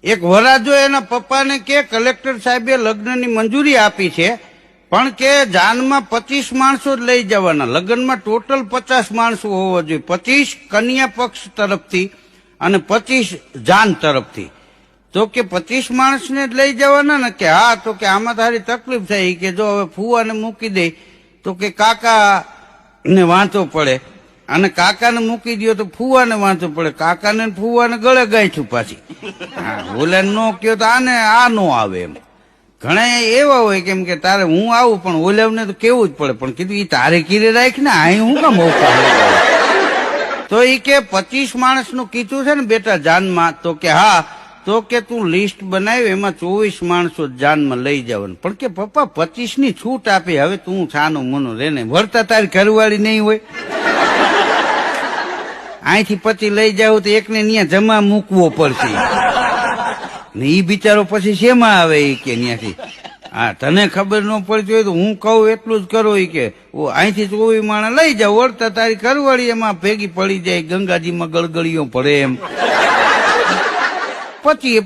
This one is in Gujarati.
એક વરાજો એના પપ્પાને કે કલેક્ટર સાહેબે લગ્નની મંજૂરી આપી છે, પણ કે જાનમાં 25 માણસો જ લઈ જવાના. લગ્નમાં ટોટલ 50 માણસો હોવા જોઈએ. 25 કન્યા પક્ષ તરફથી અને 25 જાન તરફથી. તો કે 25 માણસને જ લઈ જવાના ને? કે હા. તો કે આમાં તારી તકલીફ થઈ કે જો હવે ફુવાને મૂકી દે તો કે કાકા ને વાંધો પડે, અને કાકાને મૂકી દો તો ફુવાને વાંધો પડે. કાકાને ફુવાને ગળે ગાંઠ્યું પાછી. ઓલા નો કયો તો આને આ નો આવે એમ. ઘણા એવા હોય કેમ કે તારે હું આવું પણ ઓલાવને તો કેવું જ પડે. પણ કીધું ઈ તારે કીરે રાખ ને, અહીં હું કામ મોકલું? તો ઈ કે 25 માણસનું કીધું છે ને બેટા જાનમાં? તો કે હા. તો કે તું લિસ્ટ બનાવી, એમાં 24 માણસો જાનમાં લઈ જવાનું. પણ કે પપ્પા 25 ની છૂટ આપી, હવે તું છાનો મનો રે ને, વળતા તારી ઘરવાળી નહીં હોય. અહીંથી 25 લઈ જાવ તો એકને ત્યાં જમા મૂકવો પડશે ને ઈ બિચારો પછી શેમાં આવે ઈ કે ત્યાંથી. હા, તને ખબર ન પડતી હોય તો હું કહું એટલું જ કરો. ઈ કે અહીંથી 24 માણસ લઈ જાવ, વળતા તારી ઘરવાળી એમાં ભેગી પડી જાય, ગંગાજીમાં ગળગળીઓ પડે એમ. પછી